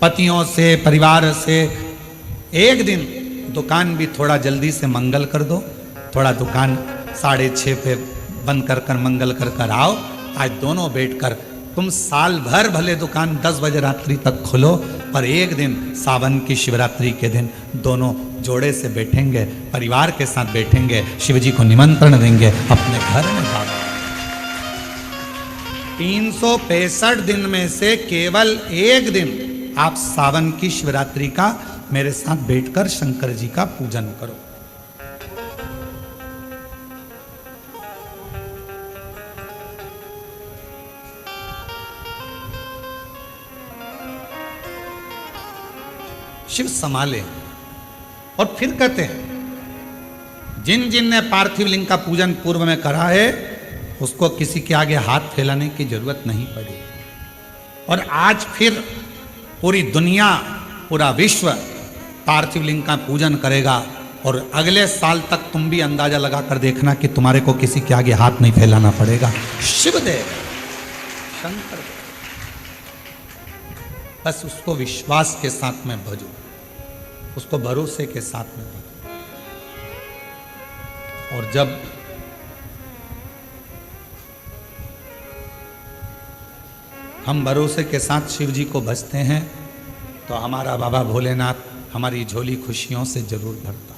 पतियों से, परिवार से। एक दिन दुकान भी थोड़ा जल्दी से मंगल कर दो, थोड़ा दुकान 6:30 पे बंद कर कर मंगल कर कर आओ। आज दोनों बैठकर, तुम साल भर भले दुकान 10 बजे रात्रि तक खोलो, पर एक दिन सावन की शिवरात्रि के दिन दोनों जोड़े से बैठेंगे, परिवार के साथ बैठेंगे, शिव जी को निमंत्रण देंगे अपने घर में जाकर। 365 दिन में से केवल एक दिन आप सावन की शिवरात्रि का मेरे साथ बैठकर शंकर जी का पूजन करो। शिव संभाले। और फिर कहते हैं जिन जिन ने पार्थिव लिंग का पूजन पूर्व में करा है उसको किसी के आगे हाथ फैलाने की जरूरत नहीं पड़ी। और आज फिर पूरी दुनिया, पूरा विश्व पार्थिव लिंग का पूजन करेगा। और अगले साल तक तुम भी अंदाजा लगा कर देखना कि तुम्हारे को किसी के आगे हाथ नहीं फैलाना पड़ेगा। शिव देव, शंकर देव, बस उसको विश्वास के साथ में भजो, उसको भरोसे के साथ में भजो। और जब हम भरोसे के साथ शिव जी को भजते हैं तो हमारा बाबा भोलेनाथ हमारी झोली खुशियों से जरूर भरता।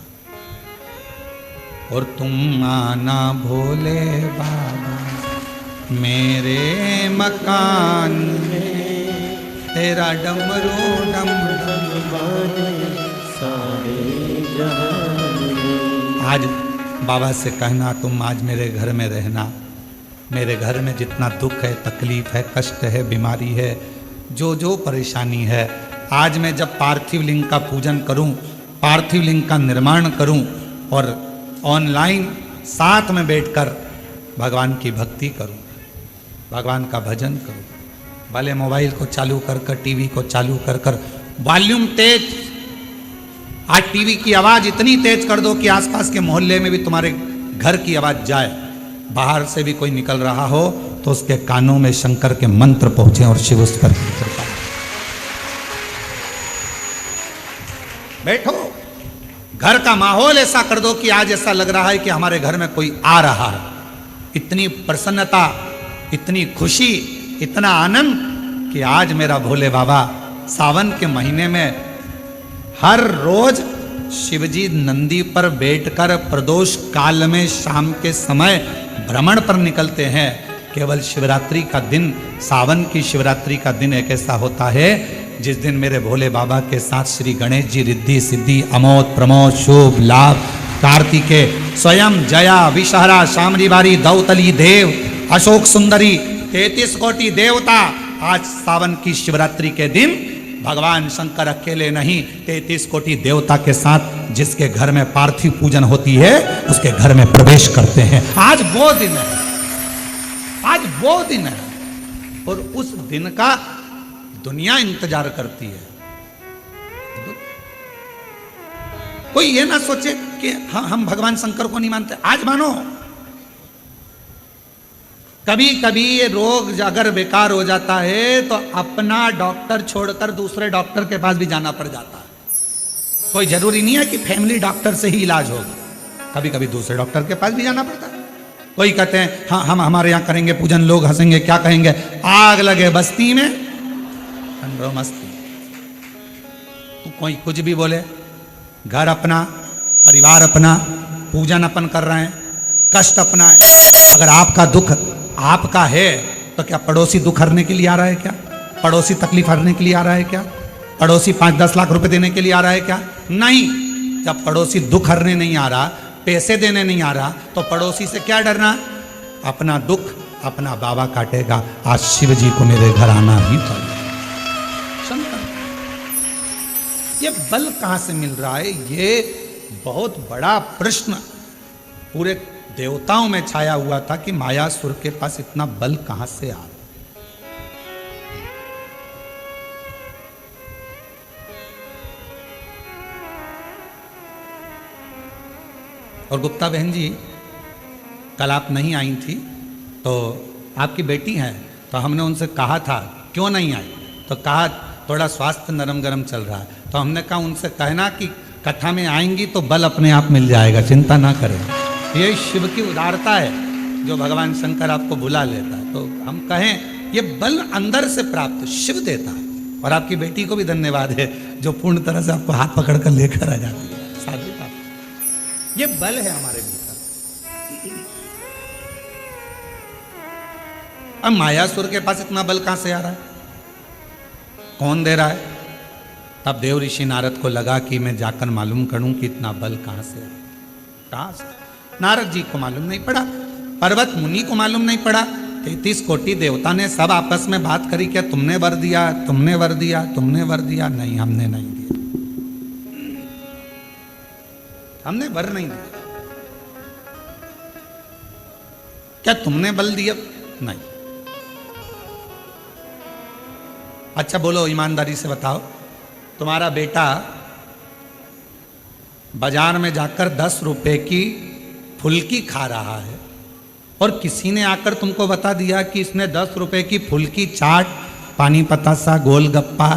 और तुम आना भोले बाबा मेरे मकान में, तेरा डमरू डम डम बाजे सारे जहां। आज बाबा से कहना तुम आज मेरे घर में रहना, मेरे घर में जितना दुख है, तकलीफ है, कष्ट है, बीमारी है, जो जो परेशानी है, आज मैं जब पार्थिव लिंग का पूजन करूं, पार्थिव लिंग का निर्माण करूं और ऑनलाइन साथ में बैठकर भगवान की भक्ति करूं, भगवान का भजन करूं, भले मोबाइल को चालू कर कर, टीवी को चालू कर कर, वॉल्यूम तेज। आज टीवी की आवाज इतनी तेज कर दो कि आसपास के मोहल्ले में भी तुम्हारे घर की आवाज जाए। बाहर से भी कोई निकल रहा हो तो उसके कानों में शंकर के मंत्र पहुंचे और शिव उस पर कृपा। बैठो, घर का माहौल ऐसा कर दो कि आज ऐसा लग रहा है कि हमारे घर में कोई आ रहा है। इतनी प्रसन्नता, इतनी खुशी, इतना आनंद कि आज मेरा भोले बाबा सावन के महीने में हर रोज शिवजी नंदी पर बैठकर प्रदोष काल में शाम के समय भ्रमण पर निकलते हैं। केवल शिवरात्रि का दिन, सावन की शिवरात्रि का दिन एक ऐसा होता है जिस दिन मेरे भोले बाबा के साथ श्री गणेश जी रिद्धि सिद्धि अमोद प्रमोद शुभ लाभ कार्तिकेय स्वयं जया विषहरा शामरी बारी दौतली देव अशोक सुंदरी 33 कोटि देवता आज सावन की शिवरात्रि के दिन भगवान शंकर अकेले नहीं 33 कोटि देवता के साथ जिसके घर में पार्थिव पूजन होती है उसके घर में प्रवेश करते हैं। आज वो दिन है, आज वो दिन है और उस दिन का दुनिया इंतजार करती है। कोई ये ना सोचे कि हम भगवान शंकर को नहीं मानते। आज मानो, कभी कभी ये रोग अगर बेकार हो जाता है तो अपना डॉक्टर छोड़कर दूसरे डॉक्टर के पास भी जाना पड़ जाता है। कोई जरूरी नहीं है कि फैमिली डॉक्टर से ही इलाज होगा, कभी कभी दूसरे डॉक्टर के पास भी जाना पड़ता है। कोई कहते हैं हाँ हम हमारे यहाँ करेंगे पूजन, लोग हंसेंगे, क्या कहेंगे, आग लगे बस्ती में ठंडो मस्ती। तो कोई कुछ भी बोले, घर अपना, परिवार अपना, पूजन अपन कर रहे हैं, कष्ट अपना है। अगर आपका दुख आपका है तो क्या पड़ोसी दुख हरने के लिए आ रहा है क्या? पड़ोसी तकलीफ हरने के लिए आ रहा है क्या? पड़ोसी 5-10 लाख रुपए देने के लिए आ रहा है क्या? नहीं। जब पड़ोसी दुख हरने नहीं आ रहा, पैसे देने नहीं आ रहा, तो पड़ोसी से क्या डरना? अपना दुख अपना बाबा काटेगा। आज शिव जी को मेरे घर आना ही पड़ेगा। ये बल कहां से मिल रहा है? ये बहुत बड़ा प्रश्न पूरे देवताओं में छाया हुआ था कि मायासुर के पास इतना बल कहां से आ रहा। और गुप्ता बहन जी, कल आप नहीं आई थी तो आपकी बेटी हैं, तो हमने उनसे कहा था क्यों नहीं आई, तो कहा थोड़ा स्वास्थ्य नरम गरम चल रहा है। तो हमने कहा उनसे कहना कि कथा में आएंगी तो बल अपने आप मिल जाएगा, चिंता ना करें। ये शिव की उदारता है जो भगवान शंकर आपको बुला लेता है। तो हम कहें ये बल अंदर से प्राप्त शिव देता है। और आपकी बेटी को भी धन्यवाद है जो पूर्ण तरह से आपको हाथ पकड़ कर लेकर आ जाती है। साधु का ये बल है हमारे भीतर। अब मायासुर के पास इतना बल कहां से आ रहा है, कौन दे रहा है? तब देव ऋषि नारद को लगा कि मैं जाकर मालूम करूं कि इतना बल कहां से है। कहां से? नारद जी को मालूम नहीं पड़ा, पर्वत मुनि को मालूम नहीं पड़ा, 33 कोटि देवता ने सब आपस में बात करी, क्या तुमने वर दिया, तुमने वर दिया, तुमने वर दिया? नहीं, हमने नहीं दिया, हमने वर नहीं दिया। क्या तुमने बल दिया? नहीं। अच्छा बोलो, ईमानदारी से बताओ, तुम्हारा बेटा बाजार में जाकर 10 रुपए की फुल्की खा रहा है और किसी ने आकर तुमको बता दिया कि इसने 10 रुपए की फुल्की, चाट, पानी पतासा, गोलगप्पा,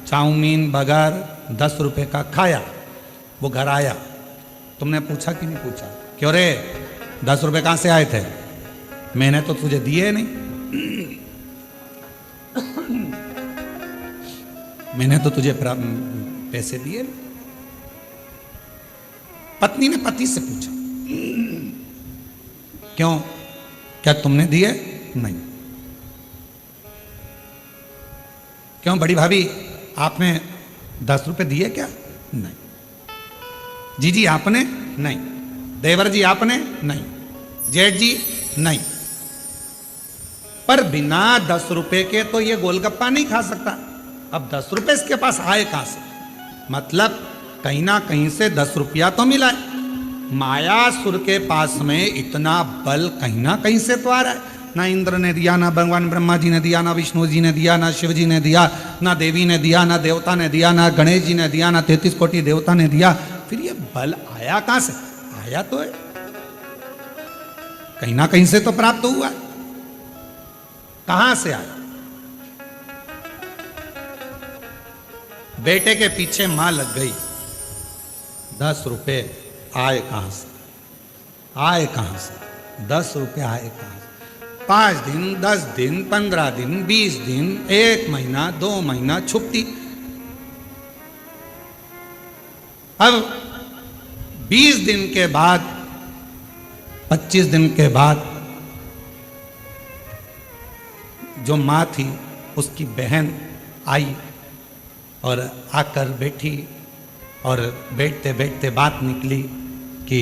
चाउमीन, बर्गर 10 रुपए का खाया। वो घर आया, तुमने पूछा कि नहीं पूछा? क्यों रे 10 रुपए कहां से आए थे? मैंने तो तुझे दिए नहीं, मैंने तो तुझे पैसे दिए नहीं। पत्नी ने पति से पूछा, क्यों, क्या तुमने दिए? नहीं। क्यों बड़ी भाभी, आपने 10 रुपए दिए क्या? नहीं। जीजी आपने? नहीं। देवर जी आपने? नहीं। जेठ जी? नहीं। पर बिना 10 रुपए के तो ये गोलगप्पा नहीं खा सकता। अब 10 रुपए इसके पास आए कहां से? मतलब कहीं ना कहीं से 10 रुपया तो मिला है। मायासुर के पास में इतना बल कहीं ना कहीं से तो आ रहा है। ना इंद्र ने दिया, ना भगवान ब्रह्मा जी ने दिया, ना विष्णु जी ने दिया, ना शिव जी ने दिया, ना देवी ने दिया, ना देवता ने दिया, ना गणेश जी ने दिया, ना 33 कोटि देवता ने दिया। फिर ये बल आया कहां से? आया तो है, कहीं ना कहीं से तो प्राप्त हुआ। कहां से आया? बेटे के पीछे मां लग गई, 10 रुपए आए कहां से? आए कहां से? 10 रुपए आए कहां से? 5 दिन, 10 दिन, 15 दिन, 20 दिन, 1 महीना, 2 महीना छुपती। अब 20 दिन के बाद, 25 दिन के बाद जो मां थी उसकी बहन आई और आकर बैठी और बैठते बैठते बात निकली कि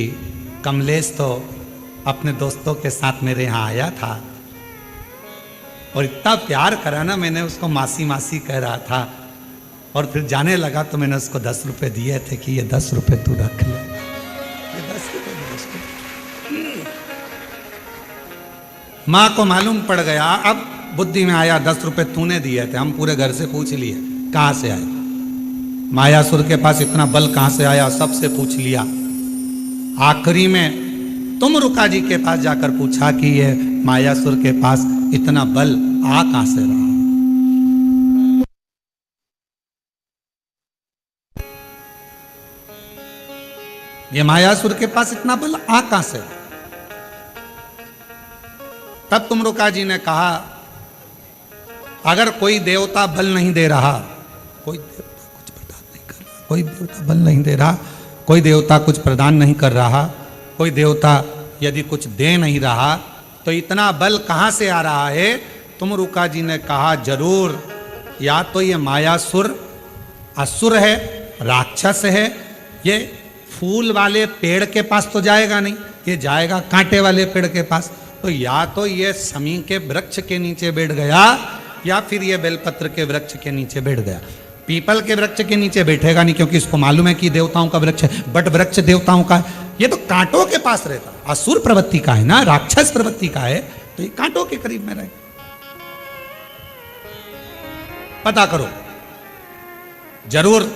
कमलेश तो अपने दोस्तों के साथ मेरे यहाँ आया था और इतना प्यार करा ना, मैंने उसको मासी मासी कह रहा था और फिर जाने लगा तो मैंने उसको 10 रुपए दिए थे कि ये 10 रुपए तू रख ले। ये 10 रुपए माँ को मालूम पड़ गया। अब बुद्धि में आया 10 रुपए तूने दिए थे। हम पूरे घर से पूछ लिए कहां से आए, मायासुर के पास इतना बल कहां से आया, सबसे पूछ लिया। आखिरी में तुम रुका जी के पास जाकर पूछा कि ये मायासुर के पास इतना बल आ कहां से रहा। ये मायासुर के पास इतना बल आ कहां से? तब तुम रुका जी ने कहा, अगर कोई देवता बल नहीं दे रहा, कोई देवता कुछ प्रदान नहीं कर रहा, कोई देवता बल नहीं दे रहा, कोई देवता कुछ प्रदान नहीं कर रहा, कोई देवता यदि कुछ दे नहीं रहा, तो इतना बल कहां से आ रहा है? तुम रुका जी ने कहा, जरूर या तो ये मायासुर असुर है, राक्षस है, ये फूल वाले पेड़ के पास तो जाएगा नहीं, ये जाएगा कांटे वाले पेड़ के पास। तो या तो ये समी के वृक्ष के नीचे बैठ गया या फिर ये बेलपत्र के वृक्ष के नीचे बैठ गया। पीपल के वृक्ष के नीचे बैठेगा नहीं क्योंकि इसको मालूम है कि देवताओं का वृक्ष है, बट वृक्ष देवताओं का है। ये तो कांटों के पास रहता, असुर प्रवृत्ति का है ना, राक्षस प्रवृत्ति का है, तो ये कांटों के करीब में रहे। पता करो, जरूर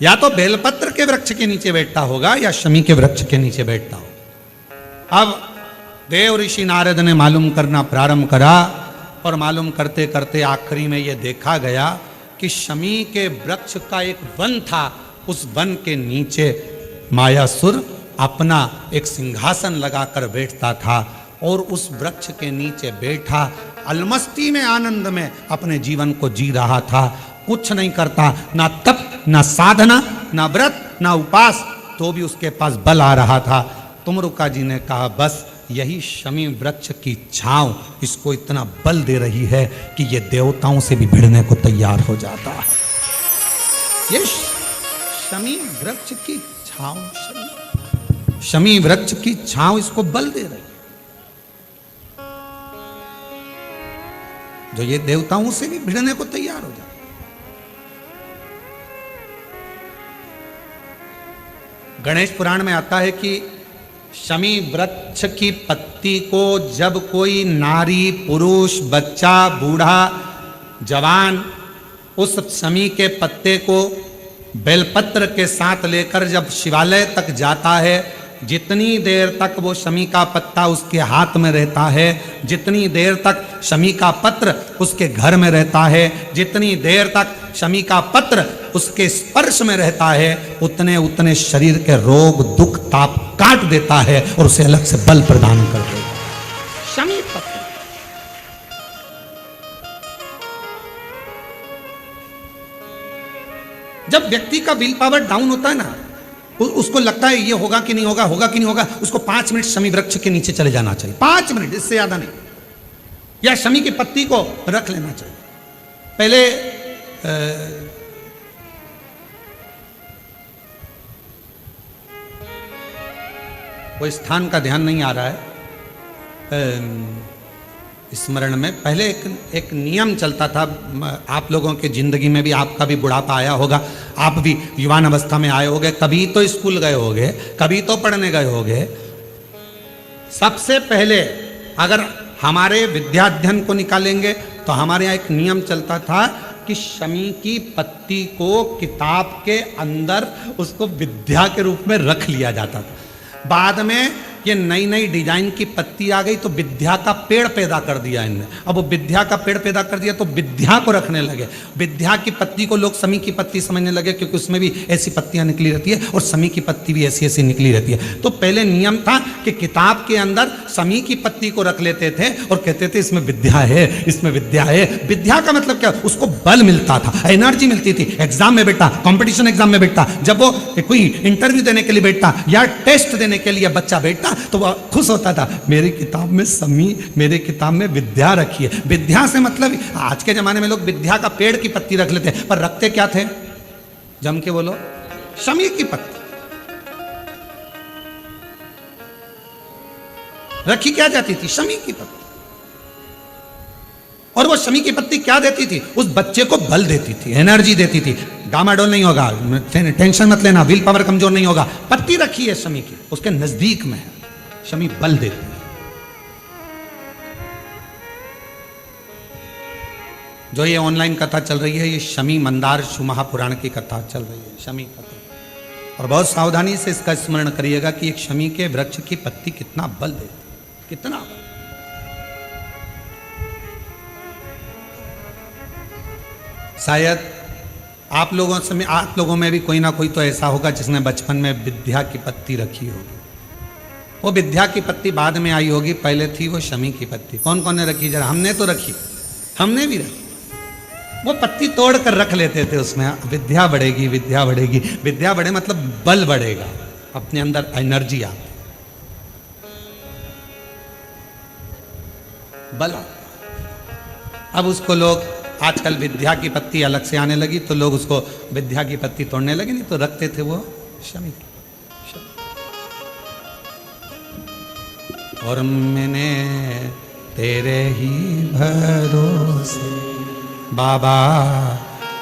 या तो बेलपत्र के वृक्ष के नीचे बैठता होगा या शमी के वृक्ष के नीचे बैठता होगा। अब देव ऋषि नारद ने मालूम करना प्रारंभ करा और मालूम करते करते आखिरी में ये देखा गया कि शमी के वृक्ष का एक वन था, उस वन के नीचे मायासुर अपना एक सिंहासन लगाकर बैठता था और उस वृक्ष के नीचे बैठा अलमस्ती में, आनंद में अपने जीवन को जी रहा था। कुछ नहीं करता, ना तप, ना साधना, ना व्रत, ना उपास, तो भी उसके पास बल आ रहा था। तुमरुका जी ने कहा बस यही शमी वृक्ष की छांव इसको इतना बल दे रही है कि ये देवताओं से भी भिड़ने को तैयार हो जाता है। ये शमी वृक्ष की छांव, शमी वृक्ष की छांव इसको बल दे रही है, जो ये देवताओं से भी भिड़ने को तैयार हो जाता। गणेश पुराण में आता है कि शमी वृक्ष की पत्ती को जब कोई नारी, पुरुष, बच्चा, बूढ़ा, जवान उस शमी के पत्ते को बेलपत्र के साथ लेकर जब शिवालय तक जाता है, जितनी देर तक वो शमी का पत्ता उसके हाथ में रहता है, जितनी देर तक शमी का पत्र उसके घर में रहता है, जितनी देर तक शमी का पत्र उसके स्पर्श में रहता है, उतने उतने शरीर के रोग, दुख, ताप काट देता है और उसे अलग से बल प्रदान कर देता है। शमी पत्र जब व्यक्ति का विल पावर डाउन होता है ना, उसको लगता है ये होगा कि नहीं होगा, होगा कि नहीं होगा, उसको 5 मिनट शमी वृक्ष के नीचे चले जाना चाहिए, 5 मिनट, इससे ज्यादा नहीं, या शमी की पत्ती को रख लेना चाहिए। पहले वो स्थान का ध्यान नहीं आ रहा है स्मरण में, पहले एक नियम चलता था, आप लोगों के जिंदगी में भी, आपका भी बुढ़ापा आया होगा, आप भी युवान अवस्था में आए होंगे, कभी तो स्कूल गए होंगे, कभी तो पढ़ने गए होंगे। सबसे पहले अगर हमारे विद्याध्ययन को निकालेंगे तो हमारे यहाँ एक नियम चलता था कि शमी की पत्ती को किताब के अंदर उसको विद्या के रूप में रख लिया जाता था। बाद में ये नई नई डिजाइन की पत्ती आ गई तो विद्या का पेड़ पैदा कर दिया इनने। अब वो विद्या का पेड़ पैदा कर दिया तो विद्या को रखने लगे। विद्या की पत्ती को लोग शमी की पत्ती समझने लगे, क्योंकि उसमें भी ऐसी पत्तियां निकली रहती है और शमी की पत्ती भी ऐसी ऐसी निकली रहती है। तो पहले नियम था कि किताब के अंदर शमी की पत्ती को रख लेते थे और कहते थे इसमें विद्या है, इसमें विद्या है। विद्या का मतलब क्या? उसको बल मिलता था, एनर्जी मिलती थी। एग्जाम में बैठा, कंपटीशन एग्जाम में बैठा, जब वो कोई इंटरव्यू देने के लिए बैठा या टेस्ट देने के लिए बच्चा बैठा तो वह खुश होता था, मेरी किताब में शमी, मेरे किताब में विद्या रखी है। विद्या से मतलब आज के जमाने में लोग विद्या का पेड़ की पत्ती रख लेते हैं, पर रखते क्या थे? जम के बोलो, शमी की पत्ती रखी क्या जाती थी? शमी की पत्ती। और वो शमी की पत्ती क्या देती थी? उस बच्चे को बल देती थी, एनर्जी देती थी। डामाडोल नहीं होगा, टेंशन मत लेना, विल पावर कमजोर नहीं होगा। पत्ती रखी है शमी की, उसके नजदीक में है, शमी बल देती है। जो ये ऑनलाइन कथा चल रही है, ये शमी मंदार महापुराण की कथा चल रही है, शमी कथा। और बहुत सावधानी से इसका स्मरण करिएगा कि एक शमी के वृक्ष की पत्ती कितना बल देती है, कितना बल। शायद आप लोगों में भी कोई ना कोई तो ऐसा होगा जिसने बचपन में विद्या की पत्ती रखी होगी। वो विद्या की पत्ती बाद में आई होगी, पहले थी वो शमी की पत्ती। कौन कौन ने रखी? जरा हमने तो रखी, हमने भी रखी। वो पत्ती तोड़ कर रख लेते थे, उसमें विद्या बढ़ेगी, विद्या बढ़ेगी। विद्या बढ़े मतलब बल बढ़ेगा, अपने अंदर एनर्जी आ, बल। अब उसको लोग आजकल विद्या की पत्ती अलग से आने लगी तो लोग उसको विद्या की पत्ती तोड़ने लगे, नहीं तो रखते थे वो शमी की। और मैंने तेरे ही भरोसे बाबा,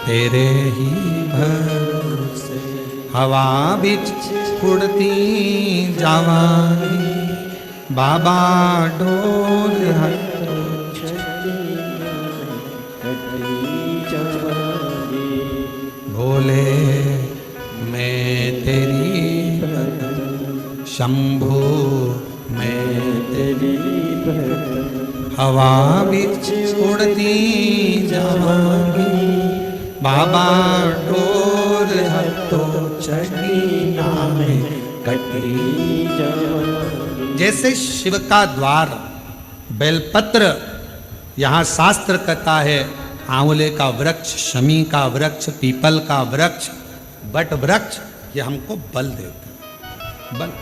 तेरे ही भरोसे हवा बिच उड़ती जवानी बाबा डोल भोले मैं तेरी शंभू मैं तेरी हवा बिच उड़ती जावांगी, बाबा डोर तो चढ़ी नामे कटी जावांगी। जैसे शिव का द्वार बेलपत्र, यहाँ शास्त्र कहता है आंवले का वृक्ष, शमी का वृक्ष, पीपल का वृक्ष, बट वृक्ष, ये हमको बल देते हैं, बल।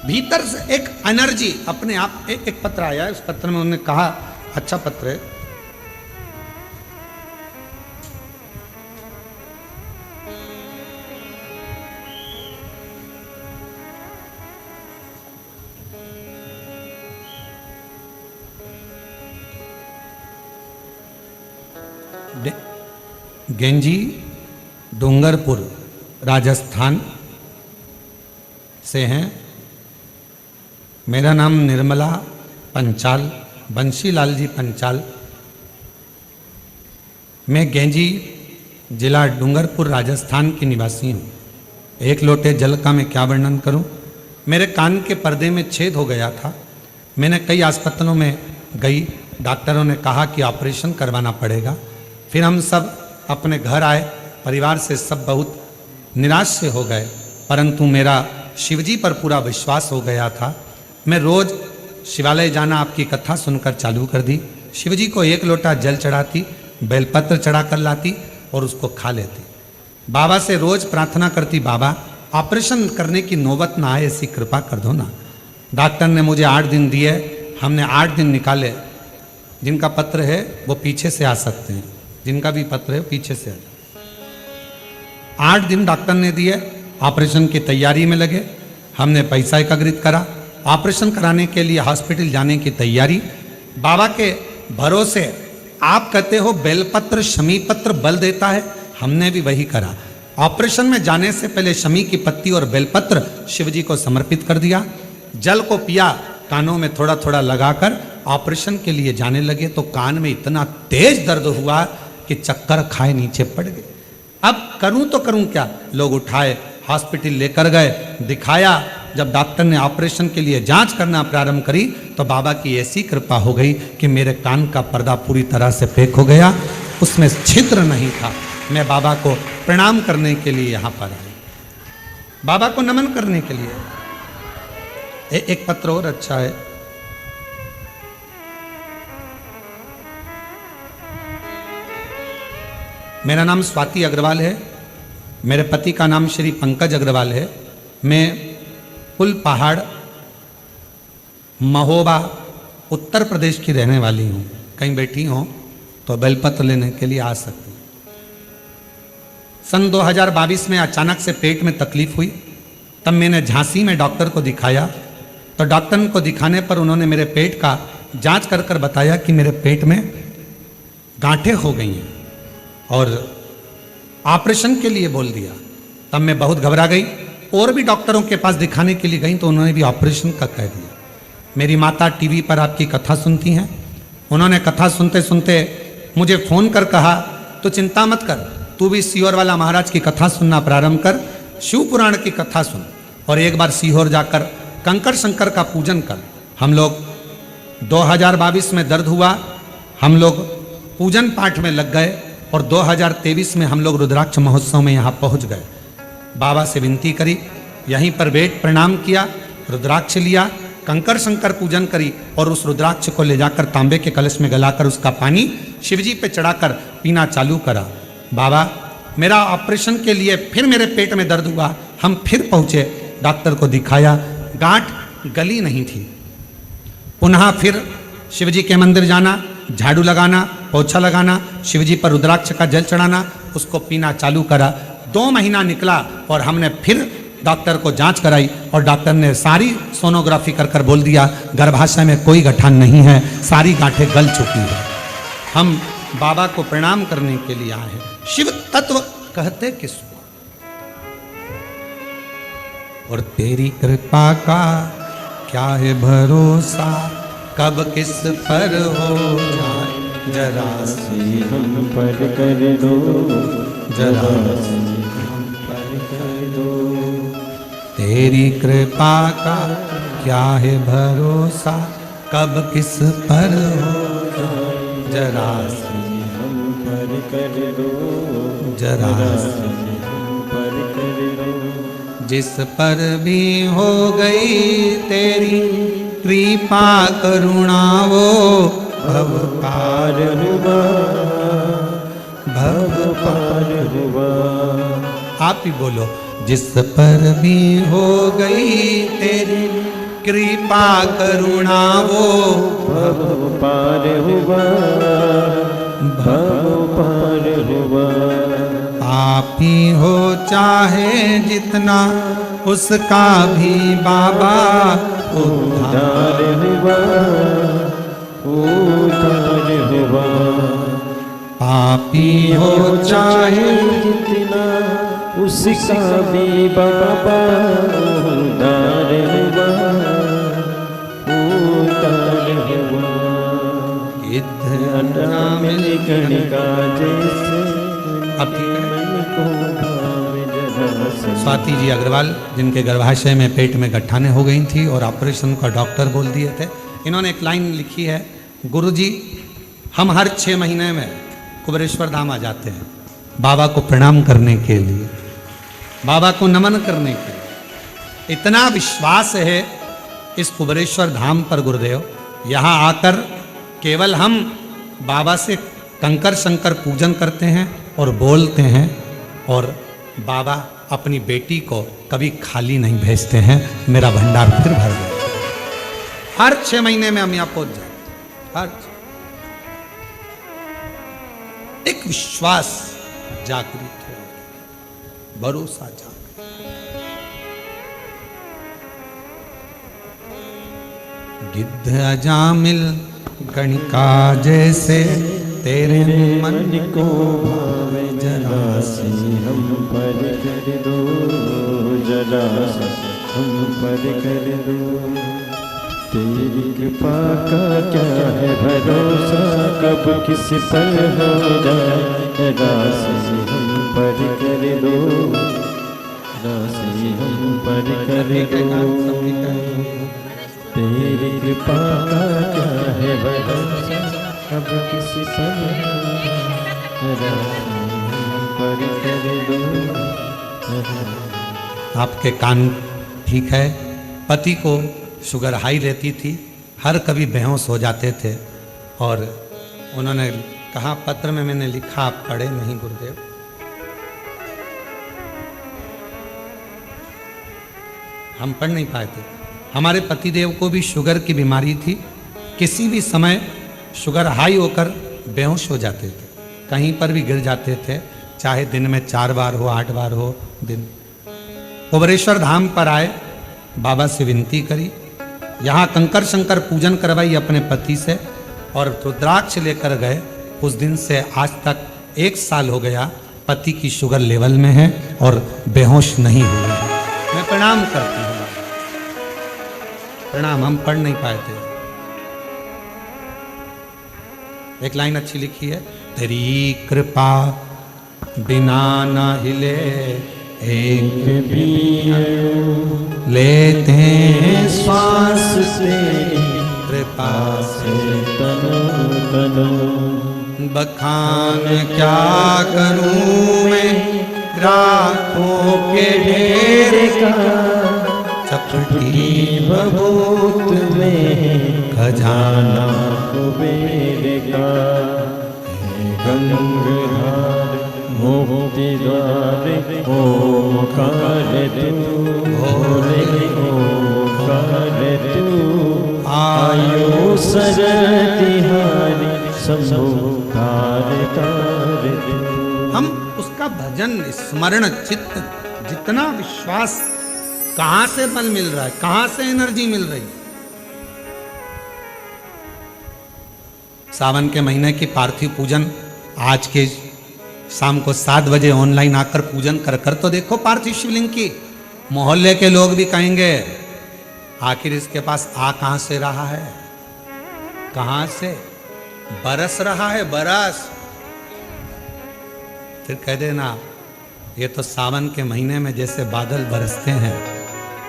भीतर से एक एनर्जी अपने आप। एक पत्र आया है, उस पत्र में उन्होंने कहा, अच्छा पत्र है, गेंजी डूंगरपुर राजस्थान से हैं। मेरा नाम निर्मला पंचाल, बंशीलाल जी पंचाल। मैं गेंजी जिला डूंगरपुर राजस्थान की निवासी हूँ। एक लोटे जल का मैं क्या वर्णन करूँ। मेरे कान के पर्दे में छेद हो गया था। मैंने कई अस्पतालों में गई, डॉक्टरों ने कहा कि ऑपरेशन करवाना पड़ेगा। फिर हम सब अपने घर आए, परिवार से सब बहुत निराश से हो गए, परंतु मेरा शिवजी पर पूरा विश्वास हो गया था। मैं रोज शिवालय जाना आपकी कथा सुनकर चालू कर दी। शिवजी को एक लोटा जल चढ़ाती, बेलपत्र चढ़ा कर लाती और उसको खा लेती। बाबा से रोज प्रार्थना करती, बाबा ऑपरेशन करने की नौबत ना आए, ऐसी कृपा कर दो ना। डॉक्टर ने मुझे 8 दिन दिए, हमने 8 दिन निकाले। जिनका पत्र है वो पीछे से आ सकते हैं, जिनका भी पत्र है पीछे से आ जाए। 8 दिन डॉक्टर ने दिए, ऑपरेशन की तैयारी में लगे। हमने पैसा एकत्रित करा, ऑपरेशन कराने के लिए हॉस्पिटल जाने की तैयारी। बाबा के भरोसे, आप कहते हो बेलपत्र शमी पत्र बल देता है, हमने भी वही करा। ऑपरेशन में जाने से पहले शमी की पत्ती और बेलपत्र शिवजी को समर्पित कर दिया। जल को पिया, कानों में थोड़ा थोड़ा लगाकर ऑपरेशन के लिए जाने लगे तो कान में इतना तेज दर्द हुआ कि चक्कर खाए नीचे पड़ गए। अब करूं तो करूं क्या। लोग उठाए, हॉस्पिटल लेकर गए, दिखाया। जब डॉक्टर ने ऑपरेशन के लिए जांच करना प्रारंभ करी तो बाबा की ऐसी कृपा हो गई कि मेरे कान का पर्दा पूरी तरह से पैक हो गया, उसमें छिद्र नहीं था। मैं बाबा को प्रणाम करने के लिए यहाँ पर आई, बाबा को नमन करने के लिए। एक पत्र और अच्छा है, मेरा नाम स्वाति अग्रवाल है, मेरे पति का नाम श्री पंकज अग्रवाल है। मैं पुल पहाड़ महोबा उत्तर प्रदेश की रहने वाली हूँ। कहीं बैठी हो तो बेलपत्र लेने के लिए आ सकती हूँ। सन 2022 में अचानक से पेट में तकलीफ हुई, तब मैंने झांसी में डॉक्टर को दिखाया। तो डॉक्टर को दिखाने पर उन्होंने मेरे पेट का जांच कर कर बताया कि मेरे पेट में गांठें हो गई हैं और ऑपरेशन के लिए बोल दिया। तब मैं बहुत घबरा गई, और भी डॉक्टरों के पास दिखाने के लिए गई तो उन्होंने भी ऑपरेशन का कह दिया। मेरी माता टीवी पर आपकी कथा सुनती हैं, उन्होंने कथा सुनते सुनते मुझे फ़ोन कर कहा, तो चिंता मत कर, तू भी सीहोर वाला महाराज की कथा सुनना प्रारंभ कर, शिव पुराण की कथा सुन और एक बार सीहोर जाकर कंकर शंकर का पूजन कर। हम लोग 2022 में दर्द हुआ, हम लोग पूजन पाठ में लग गए और 2023 में हम लोग रुद्राक्ष महोत्सव में यहाँ पहुँच गए। बाबा से विनती करी, यहीं पर बैठ प्रणाम किया, रुद्राक्ष लिया, कंकर शंकर पूजन करी और उस रुद्राक्ष को ले जाकर तांबे के कलश में गलाकर उसका पानी शिवजी पे चढ़ाकर पीना चालू करा। बाबा मेरा ऑपरेशन के लिए फिर मेरे पेट में दर्द हुआ, हम फिर पहुँचे, डॉक्टर को दिखाया, गांठ गली नहीं थी। पुनः फिर शिवजी के मंदिर जाना, झाड़ू लगाना, पोछा लगाना, शिवजी पर रुद्राक्ष का जल चढ़ाना, उसको पीना चालू करा। 2 महीना निकला और हमने फिर डॉक्टर को जांच कराई और डॉक्टर ने सारी सोनोग्राफी कर कर बोल दिया गर्भाशय में कोई गठान नहीं है, सारी गांठें गल चुकी है। हम बाबा को प्रणाम करने के लिए आए हैं। शिव तत्व कहते किसको, और तेरी कृपा का क्या है भरोसा, कब किस पर हो जाए, जरा से हम पर कर दो, जरा से हम पर कर दो। तेरी कृपा का क्या है भरोसा, कब किस पर हो जरा से हम पर कर दो, जरा से हम पर कर दो। जिस पर भी हो गई तेरी कृपा करुणा वो भव पार हुआ, भव पार हुआ। आप ही बोलो। जिस पर भी हो गई तेरी कृपा करुणा वो भव पार हुआ, भव पार हुआ। पापी हो चाहे जितना उसका भी बाबा उद्धार हुआ, उद्धार हुआ। पापी हो चाहे जितना उसका भी बाबा उद्धार हुआ, उद्धार हुआ। गिद्ध मिल कणिका जैसे अब ठीक है। मन को भावे जरा से। स्वाति जी अग्रवाल, जिनके गर्भाशय में पेट में गट्ठाने हो गई थी और ऑपरेशन का डॉक्टर बोल दिए थे, इन्होंने एक लाइन लिखी है, गुरुजी हम हर 6 महीने में कुबेरेश्वर धाम आ जाते हैं बाबा को प्रणाम करने के लिए, बाबा को नमन करने के लिए। इतना विश्वास है इस कुबेरेश्वर धाम पर गुरुदेव, यहाँ आकर केवल हम बाबा से कंकर शंकर पूजन करते हैं और बोलते हैं, और बाबा अपनी बेटी को कभी खाली नहीं भेजते हैं, मेरा भंडार फिर भर दे। हर 6 महीने में हम यहाँ पहुंच जाते, हर एक विश्वास जागृत हो, भरोसा जागृत। गिद्ध अजामिल गणिका जैसे तेरे मन को भावे जरा से हम पर कर दो, जरा से हम पर कर दो। तेरी कृपा का क्या है भरोसा, कब किस पर हो जाए जरा से हम पर कर दो, जरा से हम पर कर दो। तेरी कृपा का क्या है भरोसा, अब किसी पर कर दो। आपके कान ठीक है? पति को शुगर हाई रहती थी, हर कभी बेहोश हो जाते थे, और उन्होंने कहा पत्र में मैंने लिखा, आप पढ़े नहीं गुरुदेव। हम पढ़ नहीं पाए थे। हमारे पतिदेव को भी शुगर की बीमारी थी, किसी भी समय शुगर हाई होकर बेहोश हो जाते थे, कहीं पर भी गिर जाते थे, चाहे दिन में 4 बार हो 8 बार हो दिन। कुबेरेश्वर धाम पर आए, बाबा से विनती करी, यहाँ कंकर शंकर पूजन करवाई अपने पति से, और रुद्राक्ष लेकर गए। उस दिन से आज तक 1 साल हो गया, पति की शुगर लेवल में है और बेहोश नहीं हुए हैं। मैं प्रणाम करती हूँ, प्रणाम। हम पढ़ नहीं पाए थे। एक लाइन अच्छी लिखी है, तेरी कृपा बिना न हिले एक भी लेते हैं श्वास से कृपा से तनो तनो। बखान क्या करूं मैं राखों के ढेर का, चपटी बबूत में खजाना कुबेर का। गंगाधार मोक्ति द्वार ओंकार तू, भोले ओंकार तू। आयो सरतिहारी शंभु तार तार तू। हम उसका भजन स्मरण चित्त, जितना विश्वास, कहां से बल मिल रहा है, कहां से एनर्जी मिल रही है। सावन के महीने की पार्थिव पूजन आज के शाम को 7 बजे ऑनलाइन आकर पूजन कर कर तो देखो पार्थिव शिवलिंग की। मोहल्ले के लोग भी कहेंगे आखिर इसके पास आ कहां से रहा है, कहां से बरस रहा है, बरस। फिर कह देना ये तो सावन के महीने में जैसे बादल बरसते हैं,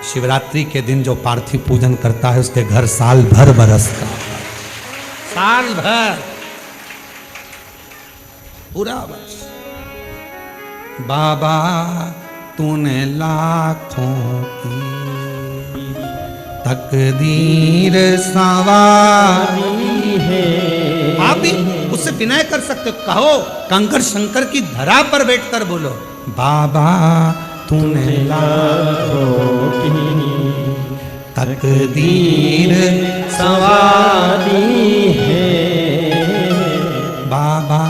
शिवरात्रि के दिन जो पार्थिव पूजन करता है उसके घर साल भर बरसता है, साल भर पूरा वर्ष। बाबा तूने लाखों की तकदीर संवारी है। आप भी उससे विनय कर सकते हो, कहो कंकर शंकर की धरा पर बैठकर बोलो, बाबा तूने लाखों की तकदीर संवारी है। बाबा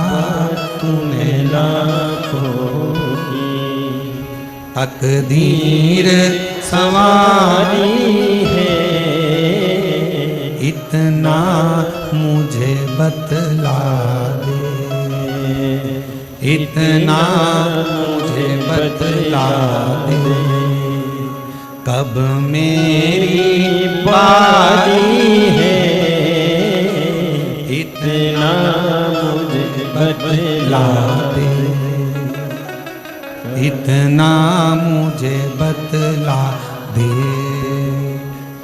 तूने लाखों की तकदीर संवारी है। इतना मुझे बतला दे, इतना मुझे बतला दे, कब मेरी बारी है। इतना मुझे बतला दे, इतना मुझे बतला दे,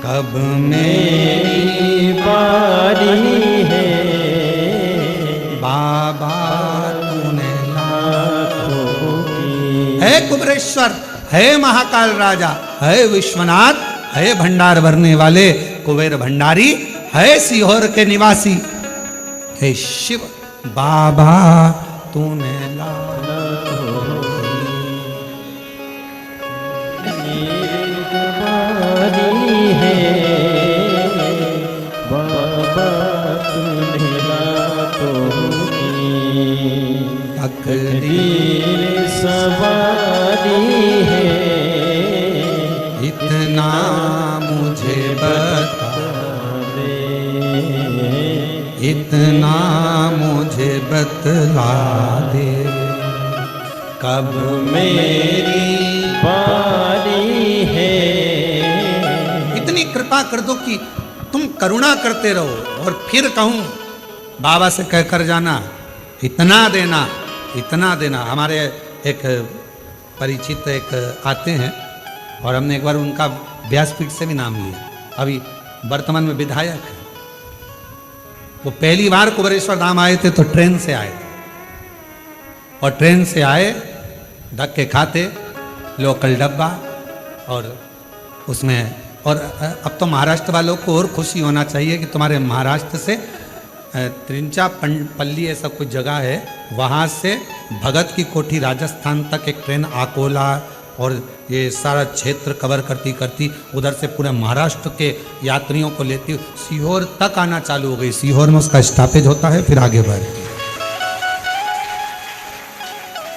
कब मेरी बारी है। बाबा तूने लाखों की, है कुबेरेश्वर, है महाकाल राजा, है विश्वनाथ, है भंडार भरने वाले कुबेर भंडारी, है सीहोर के निवासी, हे शिव। बाबा तूने लाखों की है। बाबा तूने लाखों की तकदीर सवारी है। इतना मुझे बता दे, इतना मुझे बतला दे, कब मेरी बारी है। इतनी कृपा कर दो कि तुम करुणा करते रहो। और फिर कहूं बाबा से कहकर जाना, इतना देना, इतना देना। हमारे एक परिचित एक आते हैं और हमने एक बार उनका व्यासपीठ से भी नाम लिया, अभी वर्तमान में विधायक है। वो पहली बार कुबेरेश्वर धाम आए थे तो ट्रेन से आए थे, और ट्रेन से आए धक्के खाते, लोकल डब्बा, और उसमें। और अब तो महाराष्ट्र वालों को और खुशी होना चाहिए कि तुम्हारे महाराष्ट्र से त्रिंचापल्ली ऐसा कुछ जगह है, वहाँ से भगत की कोठी राजस्थान तक एक ट्रेन अकोला और ये सारा क्षेत्र कवर करती करती उधर से पूरे महाराष्ट्र के यात्रियों को लेती सीहोर तक आना चालू हो गई। सीहोर में उसका स्टॉपेज होता है, फिर आगे बढ़ती है।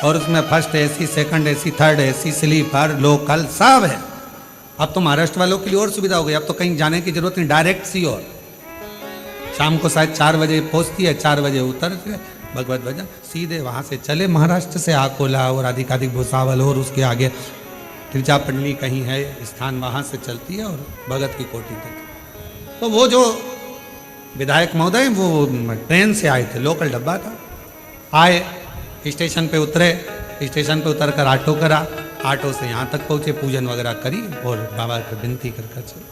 और उसमें first AC, second AC, third AC, sleeper, local सब है। अब तो महाराष्ट्र वालों के लिए और सुविधा हो गई, अब तो कहीं जाने की जरूरत नहीं, डायरेक्ट सीहोर। शाम को शायद 4 बजे पहुंचती है, 4 बजे उतर भगवत भजन, सीधे वहाँ से चले महाराष्ट्र से अकोला और अधिकाधिक भुसावल और उसके आगे त्रिचापल्ली कहीं है स्थान, वहाँ से चलती है और भगत की कोठी तक। तो वो जो विधायक महोदय वो ट्रेन से आए थे, लोकल डब्बा था। आए, स्टेशन पे उतरे, स्टेशन पे उतर कर ऑटो करा, ऑटो से यहाँ तक पहुँचे, पूजन वगैरह करी और बाबा को विनती कर चले।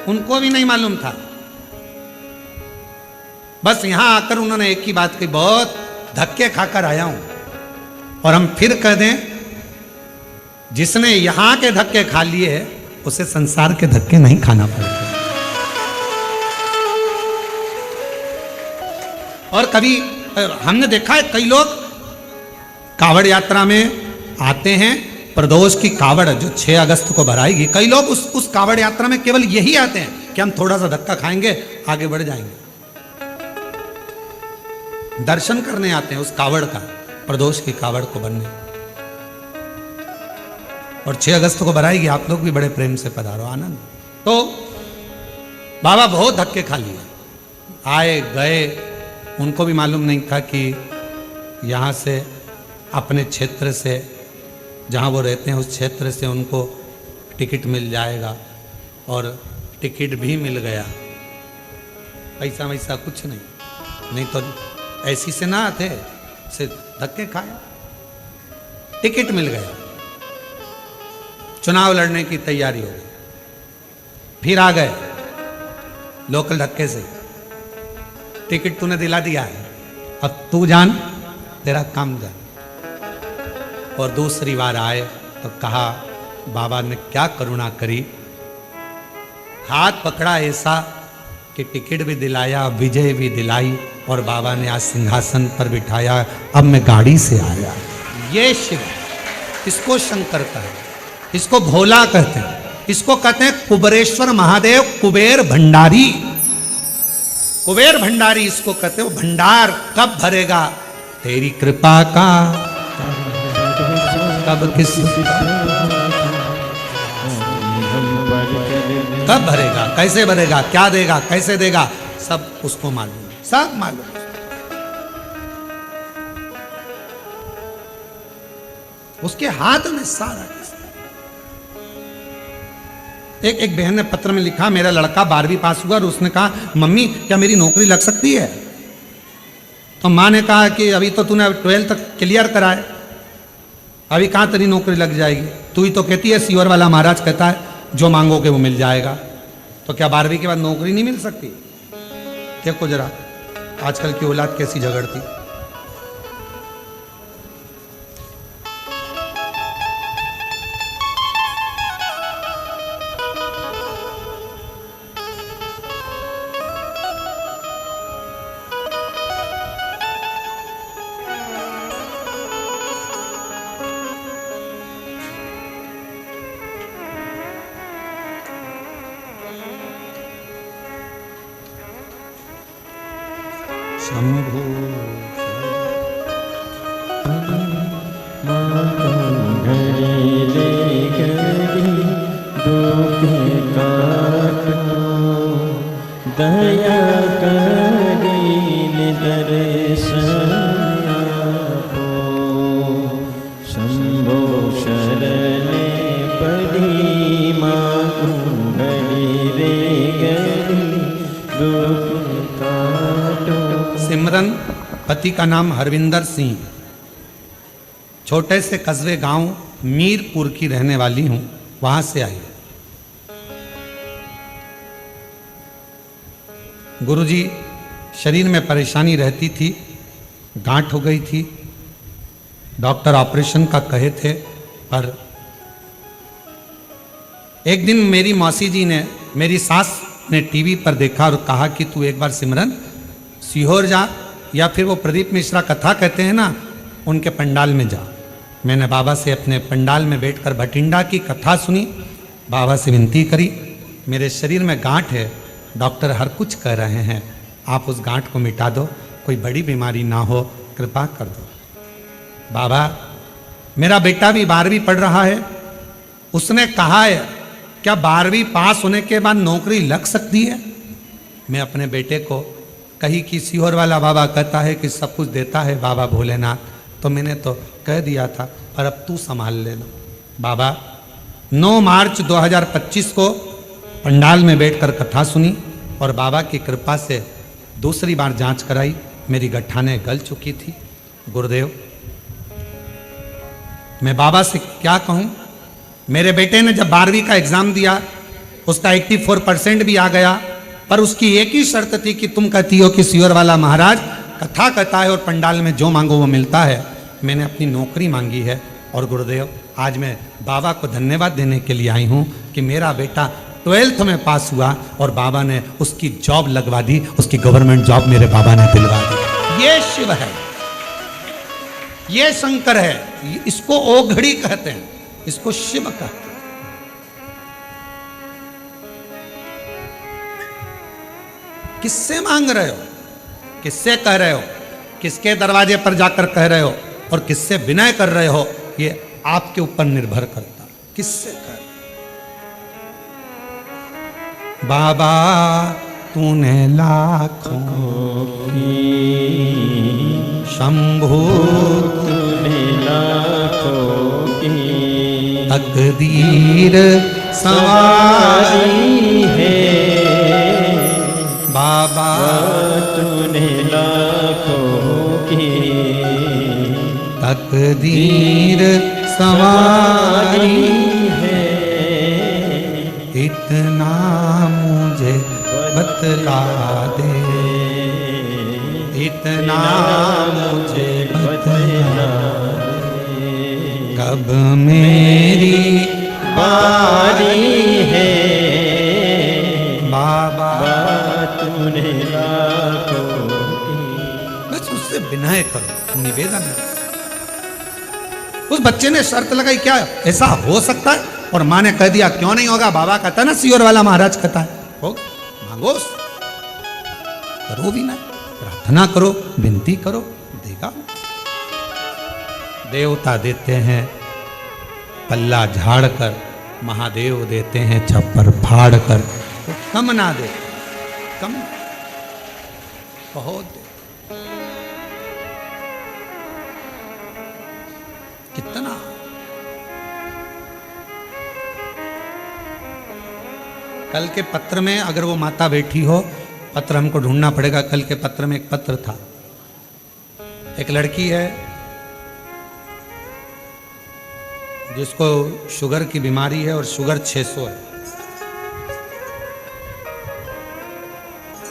उनको भी नहीं मालूम था, बस यहाँ आकर उन्होंने एक ही बात कही, बहुत धक्के खाकर आया हूं। और हम फिर कह दें, जिसने यहां के धक्के खा लिए उसे संसार के धक्के नहीं खाना पड़ता। और कभी हमने देखा है कई लोग कावड़ यात्रा में आते हैं, प्रदोष की कावड़ जो 6 अगस्त को भराएगी, कई लोग उस कावड़ यात्रा में केवल यही आते हैं कि हम थोड़ा सा धक्का खाएंगे, आगे बढ़ जाएंगे। दर्शन करने आते हैं उस कावड़ का, प्रदोष की कावड़ को बनने। और 6 अगस्त को भराएगी, आप लोग भी बड़े प्रेम से पधारो, आनंद। तो बाबा बहुत धक्के खा लिए, आए गए, उनको भी मालूम नहीं था कि यहाँ से अपने क्षेत्र से जहाँ वो रहते हैं उस क्षेत्र से उनको टिकट मिल जाएगा। और टिकट भी मिल गया, पैसा वैसा कुछ नहीं तो ऐसी से ना आते, से धक्के खाए, टिकट मिल गया। चुनाव लड़ने की तैयारी हो गई। फिर आ गए लोकल धक्के से, टिकट तूने दिला दिया है, अब तू जान, तेरा काम जान। और दूसरी बार आए तो कहा, बाबा ने क्या करुणा करी, हाथ पकड़ा ऐसा कि टिकट भी दिलाया, विजय भी दिलाई, और बाबा ने आज सिंहासन पर बिठाया। अब मैं गाड़ी से आया। ये शिव, इसको शंकर कहते हैं, इसको भोला कहते हैं, इसको कहते हैं कुबेरेश्वर महादेव, कुबेर भंडारी। कुबेर भंडारी इसको कहते हो। भंडार कब भरेगा, तेरी कृपा का कब किस कब भरेगा, कैसे भरेगा, क्या देगा, कैसे देगा, सब उसको मालूम, सब मालूम। उसके हाथ में सारा। एक बहन ने पत्र में लिखा, मेरा लड़का 12वीं पास हुआ और उसने कहा, मम्मी क्या मेरी नौकरी लग सकती है? तो माँ ने कहा कि अभी तो तूने 12th तक क्लियर करा है, अभी कहाँ तेरी नौकरी लग जाएगी? तू ही तो कहती है, सीहोर वाला महाराज कहता है जो मांगोगे वो मिल जाएगा। तो क्या 12वीं के बाद नौकरी नहीं मिल सकती? देखो जरा आजकल की औलाद कैसी झगड़ती। शंभो घड़ी दुख काटो, दया करीन दर्शन आपो। शंभो शरणे पड़ी माँ घड़ी रे घड़ी दुख काटो। सिमरन, पति का नाम हरविंदर सिंह, छोटे से कस्बे गांव मीरपुर की रहने वाली हूं, वहां से आई। गुरुजी, शरीर में परेशानी रहती थी, गांठ हो गई थी, डॉक्टर ऑपरेशन का कहे थे, पर एक दिन मेरी मौसी जी ने, मेरी सास ने टीवी पर देखा और कहा कि तू एक बार सिमरन सीहोर जा, या फिर वो प्रदीप मिश्रा कथा कहते हैं ना, उनके पंडाल में जा। मैंने बाबा से अपने पंडाल में बैठकर भटिंडा की कथा सुनी, बाबा से विनती करी, मेरे शरीर में गांठ है, डॉक्टर हर कुछ कह रहे हैं, आप उस गांठ को मिटा दो, कोई बड़ी बीमारी ना हो, कृपा कर दो। बाबा, मेरा बेटा भी 12वीं पढ़ रहा है, उसने कहा है क्या 12वीं पास होने के बाद नौकरी लग सकती है? मैं अपने बेटे को कही कि सीहोर वाला बाबा कहता है कि सब कुछ देता है बाबा भोलेनाथ, तो मैंने तो कह दिया था, पर अब तू संभाल लेना। बाबा, 9 मार्च 2025 को पंडाल में बैठकर कथा सुनी और बाबा की कृपा से दूसरी बार जांच कराई, मेरी गठाने गल चुकी थी। गुरुदेव, मैं बाबा से क्या कहूँ, मेरे बेटे ने जब 12वीं का एग्जाम दिया, उसका 84% भी आ गया, पर उसकी एक ही शर्त थी कि तुम कहती हो कि सीहोर वाला महाराज कथा कहता है और पंडाल में जो मांगो वो मिलता है। मैंने अपनी नौकरी मांगी है, और गुरुदेव आज मैं बाबा को धन्यवाद देने के लिए आई हूँ कि मेरा बेटा 12th में पास हुआ और बाबा ने उसकी जॉब लगवा दी, उसकी गवर्नमेंट जॉब मेरे बाबा ने दिलवा दी। ये शिव है, ये शंकर है, इसको ओघड़ी कहते हैं, इसको शिव कहते हैं। किससे मांग रहे हो, किससे कह रहे हो, किसके दरवाजे पर जाकर कह रहे हो और किससे विनय कर रहे हो, ये आपके ऊपर निर्भर करता है, किससे कह रहे हो। बाबा तूने लाखों की, शंभू तूने लाखों की तकदीर संवारी है। बाबा तूने लाखों की तकदीर संवारी है। इतना बतला दे, इतना मुझे बतला दे, कब मेरी बारी है बाबा तूने लाखों की। बस उससे विनय करो, निवेदन है। उस बच्चे ने शर्त लगाई, क्या ऐसा हो सकता है? और माँ ने कह दिया क्यों नहीं होगा। बाबा कहता है ना, सियोर वाला महाराज कहता है, हो मांगो, करो भी नहीं, प्रार्थना करो, विनती करो, देगा। देवता देते हैं पल्ला झाड़ कर, महादेव देते हैं छप्पर फाड़ कर। तो कम ना दे, कम बहुत दे। कितना कल के पत्र में, अगर वो माता बैठी हो, पत्र हमको ढूंढना पड़ेगा। कल के पत्र में एक पत्र था, एक लड़की है जिसको शुगर की बीमारी है और शुगर 600 है।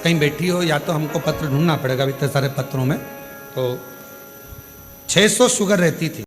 कहीं बैठी हो, या तो हमको पत्र ढूंढना पड़ेगा इतने सारे पत्रों में। तो 600 शुगर रहती थी।